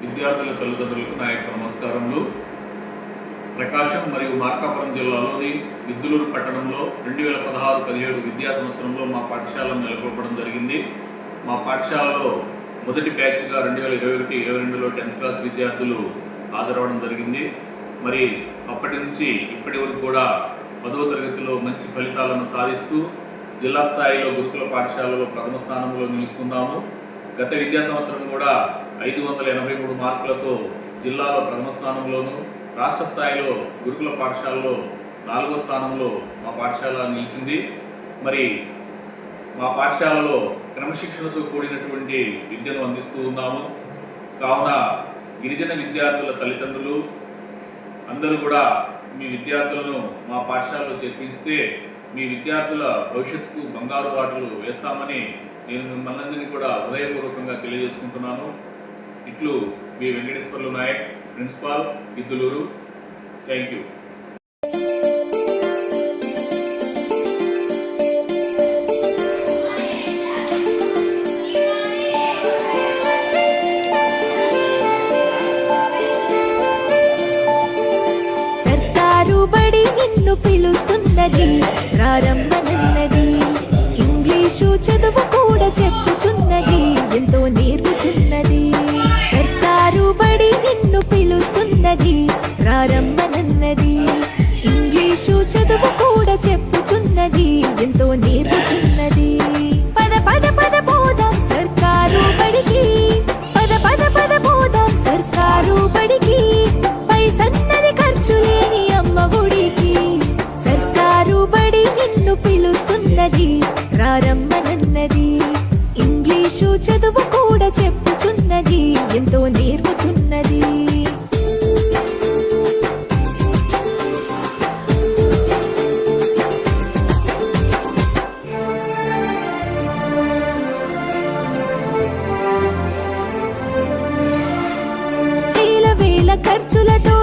విద్యార్థుల తల్లిదండ్రులకు నా యొక్క నమస్కారములు. ప్రకాశం మరియు మార్కాపురం జిల్లాలోని విద్దులూరు పట్టణంలో 2016-17 విద్యా సంవత్సరంలో మా పాఠశాలను నెలకొల్పడం జరిగింది. మా పాఠశాలలో మొదటి బ్యాచ్గా 2021-22లో 10th క్లాస్ విద్యార్థులు హాజరవడం జరిగింది. మరి అప్పటి నుంచి ఇప్పటి వరకు కూడా 10వ తరగతిలో మంచి ఫలితాలను సాధిస్తూ జిల్లా స్థాయిలో గురుకుల పాఠశాలలో ప్రథమ స్థానంలో నిలుస్తున్నాము. గత విద్యా సంవత్సరం కూడా 583 మార్కులతో జిల్లాలో ప్రథమ స్థానంలోను, రాష్ట్ర స్థాయిలో గురుకుల పాఠశాలలో 4వ స్థానంలో మా పాఠశాల నిలిచింది. మరి మా పాఠశాలలో క్రమశిక్షణతో కూడినటువంటి విద్యను అందిస్తూ ఉన్నాము. కావున గిరిజన విద్యార్థుల తల్లిదండ్రులు అందరూ కూడా మీ విద్యార్థులను మా పాఠశాలలో చేర్పిస్తే మీ విద్యార్థుల భవిష్యత్తుకు బంగారు బాటలు వేస్తామని నేను మిమ్మల్ని కూడా హృదయపూర్వకంగా తెలియజేసుకుంటున్నాను. ఇట్లు మీ Venkateswarlu Naik, principal, Vidduluru. Thank you. సర్కారు బడి నిన్ను పిలుస్తున్నది, ప్రారంభనన్నది. ఇంగ్లీషు చదువు కూడా చెప్పుచున్నది, ఎంతో నేర్పుతున్నది. సర్కారు బడి నిన్ను పిలుస్తున్నది, ప్రారంభనన్నది. ఇంగ్లీషు చదువు కూడా చెప్పుచున్నది, ఎంతో నేర్పుతున్నది. పద పద పద పోదాం సర్కారు బడికి, పద పద పద పోదాం సర్కారు బడికి. పైసన్నది ఖర్చు లేని అమ్మ ఒడికి. సర్కారు బడి నిన్ను పిలుస్తున్నది, ప్రారంభనన్నది. ఇంగ్లీషు చదువు కూడా చెప్పుచున్నది, ఎంతో నేర్పుతున్నది. వేల వేల ఖర్చులతో